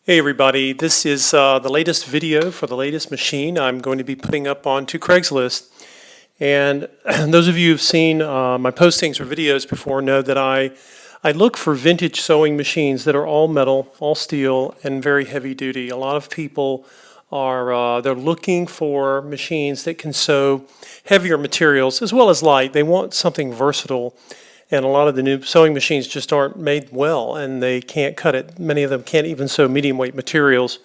Hey everybody, this is the latest video for the latest machine I'm going to be putting up onto Craigslist. And those of you who've seen my postings or videos before know that I look for vintage sewing machines that are all metal, all steel, and very heavy duty. A lot of people are they're looking for machines that can sew heavier materials as well as light. They want something versatile. And a lot of the new sewing machines just aren't made well, and they can't cut it. Many of them can't even sew medium weight materials.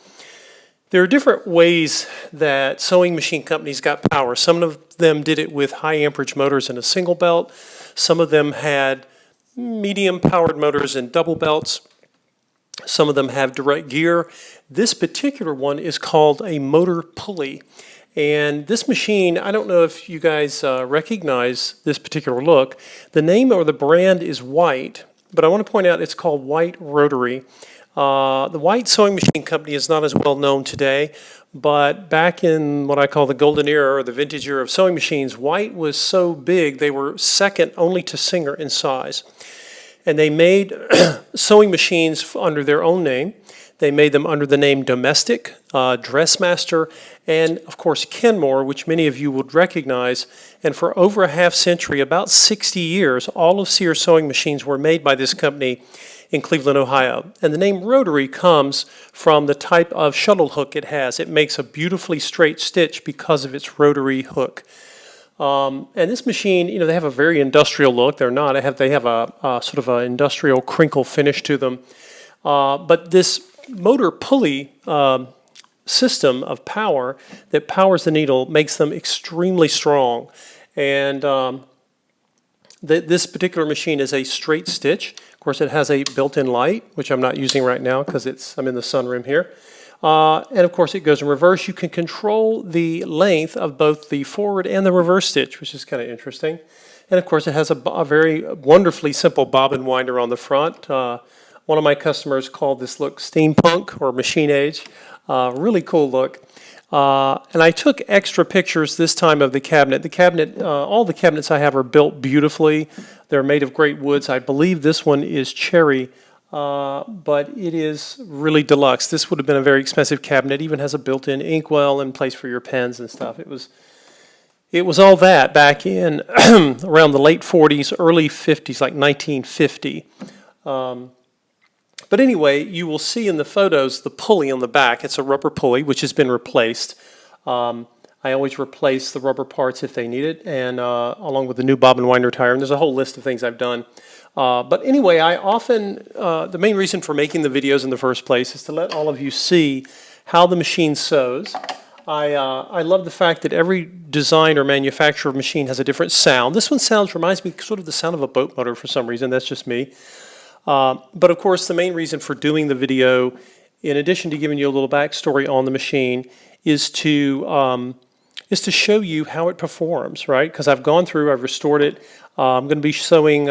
There are different ways that sewing machine companies got power. Some of them did it with high amperage motors in a single belt. Some of them had medium powered motors in double belts. Some of them have direct gear. This particular one is called a motor pulley. And this machine, I don't know if you guys recognize this particular look. The name or the brand is White, but I want to point out it's called White Rotary. The White Sewing Machine Company is not as well known today, but back in what I call the golden era or the vintage era of sewing machines, White was so big they were second only to Singer in size. And they made sewing machines under their own name. They made them under the name Domestic, Dressmaster, and of course Kenmore, which many of you would recognize. And for over a half century, about 60 years, all of Sears sewing machines were made by this company in Cleveland, Ohio. And the name Rotary comes from the type of shuttle hook it has. It makes a beautifully straight stitch because of its rotary hook. And this machine, you know, they have a very industrial look. They have a sort of an industrial crinkle finish to them. But this motor pulley system of power that powers the needle makes them extremely strong. And this particular machine is a straight stitch. Of course, it has a built-in light, which I'm not using right now because I'm in the sunroom here. And of course, it goes in reverse. You can control the length of both the forward and the reverse stitch, which is kind of interesting. And of course, it has a very wonderfully simple bobbin winder on the front. One of my customers called this look steampunk or machine age. Really cool look. And I took extra pictures this time of the cabinet. All the cabinets I have are built beautifully. They're made of great woods. I believe this one is cherry, but it is really deluxe. This would have been a very expensive cabinet. It even has a built-in inkwell and place for your pens and stuff. It was all that back in around the late 40s, early 50s, like 1950. But anyway, you will see in the photos the pulley on the back. It's a rubber pulley, which has been replaced. I always replace the rubber parts if they need it, and along with the new Bobbin Winder tire. And there's a whole list of things I've done. But anyway, the main reason for making the videos in the first place is to let all of you see how the machine sews. I love the fact that every design or manufacturer of machine has a different sound. This one reminds me sort of the sound of a boat motor for some reason. That's just me. But of course, the main reason for doing the video, in addition to giving you a little backstory on the machine, is to show you how it performs, right? Because I've restored it. I'm going to be sewing,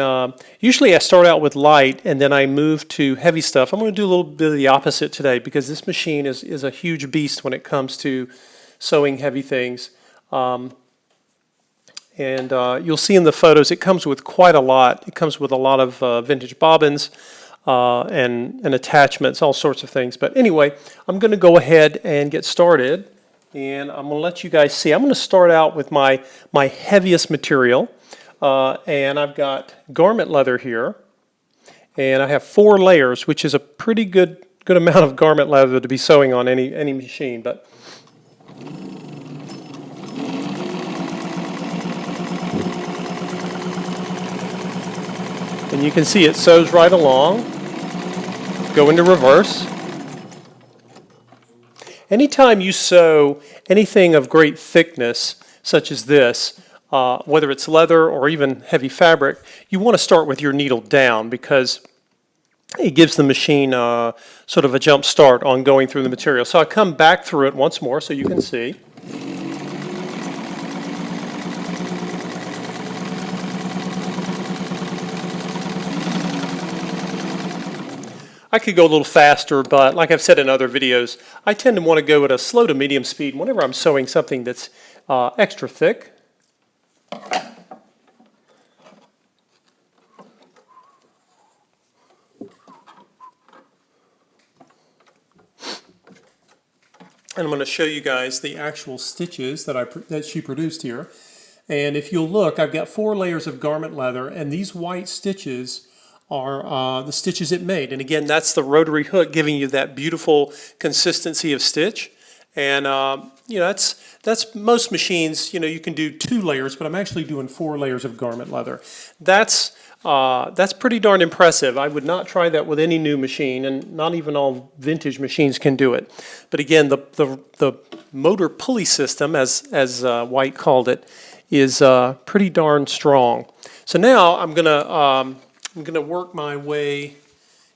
usually I start out with light and then I move to heavy stuff. I'm going to do a little bit of the opposite today because this machine is a huge beast when it comes to sewing heavy things. And you'll see in the photos, it comes with quite a lot. It comes with a lot of vintage bobbins and attachments, all sorts of things. But anyway, I'm going to go ahead and get started. And I'm going to let you guys see. I'm going to start out with my heaviest material. And I've got garment leather here. And I have 4 layers, which is a pretty good amount of garment leather to be sewing on any machine. But and you can see it sews right along. Go into reverse. Anytime you sew anything of great thickness, such as this, whether it's leather or even heavy fabric, you want to start with your needle down because it gives the machine sort of a jump start on going through the material. So I'll come back through it once more so you can see. I could go a little faster, but like I've said in other videos, I tend to want to go at a slow to medium speed whenever I'm sewing something that's extra thick. And I'm going to show you guys the actual stitches that she produced here. And if you'll look, I've got 4 layers of garment leather, and these white stitches are the stitches it made. And again, that's the rotary hook giving you that beautiful consistency of stitch. And you know, that's most machines. You know, you can do 2 layers, but I'm actually doing 4 layers of garment leather. That's pretty darn impressive. I would not try that with any new machine, and not even all vintage machines can do it. But again, the motor pulley system, as White called it, is pretty darn strong. So now I'm gonna work my way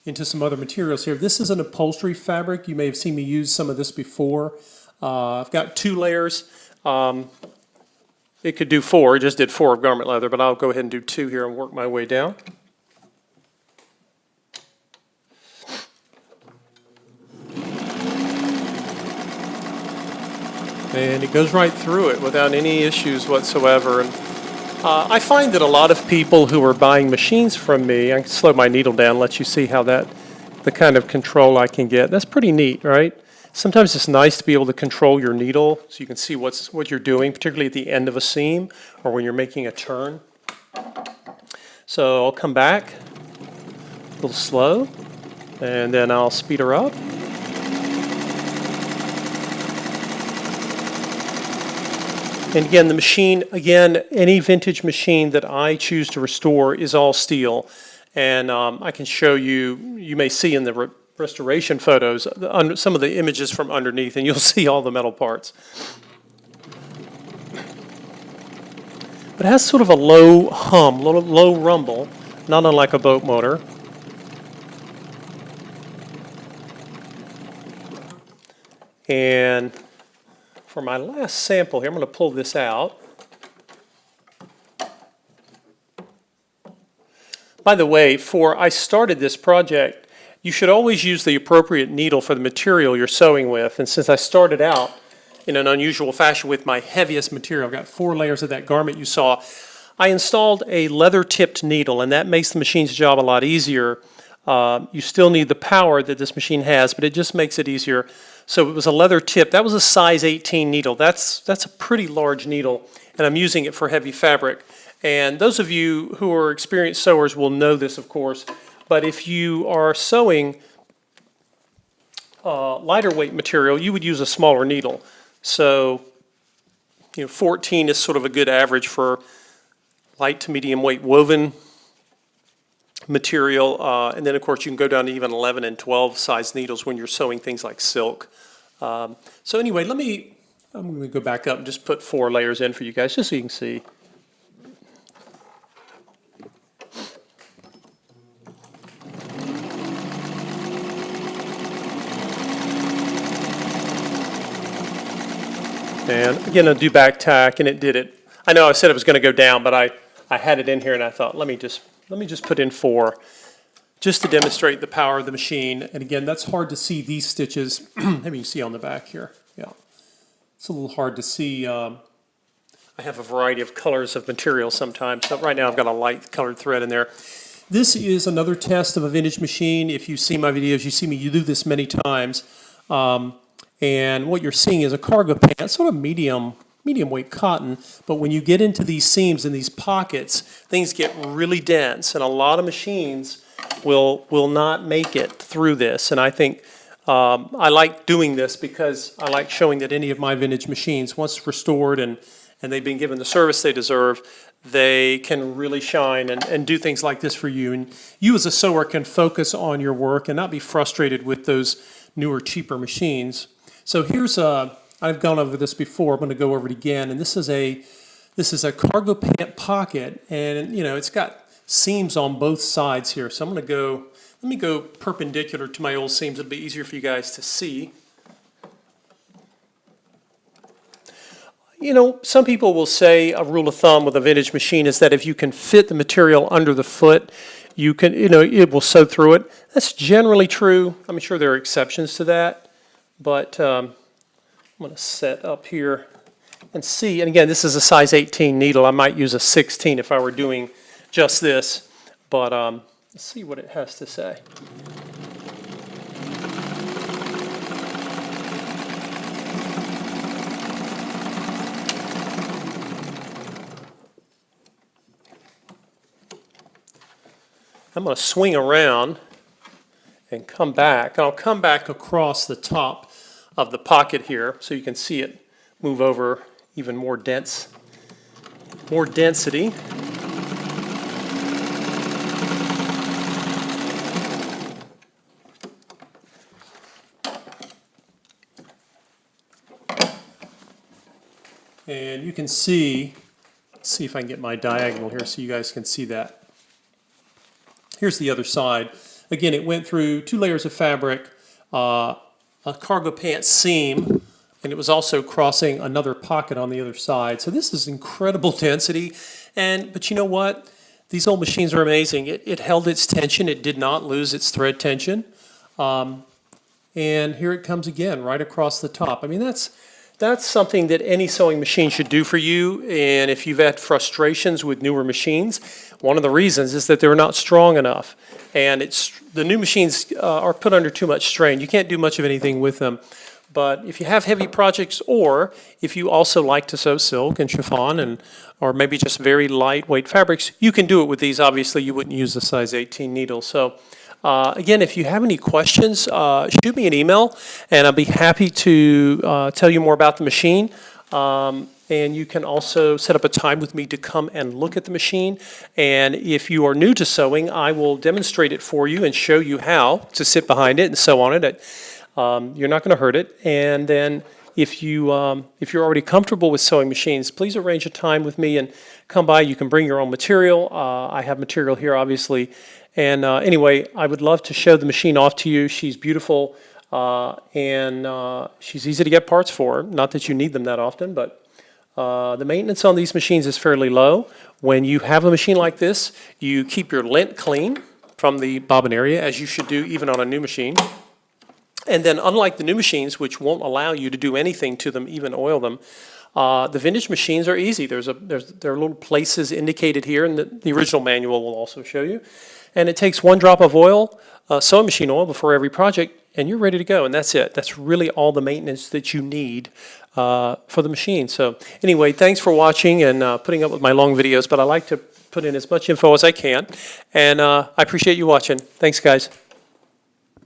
into some other materials here. This is an upholstery fabric. You may have seen me use some of this before. I've got 2 layers. It could do 4, it just did 4 of garment leather, but I'll go ahead and do 2 here and work my way down. And it goes right through it without any issues whatsoever. And I find that a lot of people who are buying machines from me, I can slow my needle down, let you see how the kind of control I can get. That's pretty neat, right? Sometimes it's nice to be able to control your needle so you can see what you're doing, particularly at the end of a seam or when you're making a turn. So I'll come back a little slow, and then I'll speed her up. And again, the machine, any vintage machine that I choose to restore is all steel. And I can show you, you may see in the restoration photos, some of the images from underneath, and you'll see all the metal parts. But it has sort of a low hum, low rumble, not unlike a boat motor. And for my last sample here, I'm going to pull this out. By the way, I started this project, you should always use the appropriate needle for the material you're sewing with. And since I started out in an unusual fashion with my heaviest material, I've got 4 layers of that garment you saw, I installed a leather-tipped needle, and that makes the machine's job a lot easier. You still need the power that this machine has, but it just makes it easier. So it was a leather tip. That was a size 18 needle. That's a pretty large needle, and I'm using it for heavy fabric. And those of you who are experienced sewers will know this, of course. But if you are sewing lighter weight material, you would use a smaller needle. So, 14 is sort of a good average for light to medium weight woven material. And then, of course, you can go down to even 11 and 12 size needles when you're sewing things like silk. So anyway, I'm going to go back up and just put 4 layers in for you guys, just so you can see. And again, I'll do back tack, and it did it. I know I said it was going to go down, but I had it in here, and I thought, let me just put in 4, just to demonstrate the power of the machine. And again, that's hard to see these stitches. Maybe you see on the back here. Yeah, it's a little hard to see. I have a variety of colors of material sometimes. So right now, I've got a light colored thread in there. This is another test of a vintage machine. If you see my videos, you see me do this many times. And what you're seeing is a cargo pant, sort of medium weight cotton, but when you get into these seams and these pockets, things get really dense, and a lot of machines will not make it through this. And I think I like doing this because I like showing that any of my vintage machines, once restored and they've been given the service they deserve, they can really shine and do things like this for you. And you as a sewer can focus on your work and not be frustrated with those newer, cheaper machines. So here's I've gone over this before. I'm going to go over it again. And this is a cargo pant pocket, and it's got seams on both sides here. So let me go perpendicular to my old seams. It'll be easier for you guys to see. Some people will say a rule of thumb with a vintage machine is that if you can fit the material under the foot, you can, it will sew through it. That's generally true. I'm sure there are exceptions to that. But I'm going to set up here and see. And again, this is a size 18 needle. I might use a 16 if I were doing just this. But let's see what it has to say. I'm going to swing around and come back. And I'll come back across the top of the pocket here so you can see it move over even more density. And you can see, let's see if I can get my diagonal here so you guys can see that. Here's the other side. Again, it went through 2 layers of fabric, a cargo pants seam, and it was also crossing another pocket on the other side. So this is incredible density. But you know what? These old machines are amazing. It held its tension. It did not lose its thread tension. And here it comes again, right across the top. I mean, that's something that any sewing machine should do for you. And if you've had frustrations with newer machines, one of the reasons is that they're not strong enough. And the new machines are put under too much strain. You can't do much of anything with them. But if you have heavy projects, or if you also like to sew silk and chiffon, or maybe just very lightweight fabrics, you can do it with these. Obviously, you wouldn't use a size 18 needle. So again, if you have any questions, shoot me an email, and I'll be happy to tell you more about the machine. And you can also set up a time with me to come and look at the machine. And if you are new to sewing, I will demonstrate it for you and show you how to sit behind it and sew on it. You're not going to hurt it. And then if you're already comfortable with sewing machines, please arrange a time with me and come by. You can bring your own material. I have material here, obviously. And anyway, I would love to show the machine off to you. She's beautiful, and she's easy to get parts for. Not that you need them that often, but the maintenance on these machines is fairly low. When you have a machine like this, you keep your lint clean from the bobbin area, as you should do even on a new machine. And then, unlike the new machines, which won't allow you to do anything to them, even oil them, the vintage machines are easy. There are little places indicated here, and the original manual will also show you. And it takes 1 drop of oil, sewing machine oil, before every project, and you're ready to go. And that's it. That's really all the maintenance that you need for the machine. So anyway, thanks for watching and putting up with my long videos. But I like to put in as much info as I can. And I appreciate you watching. Thanks, guys.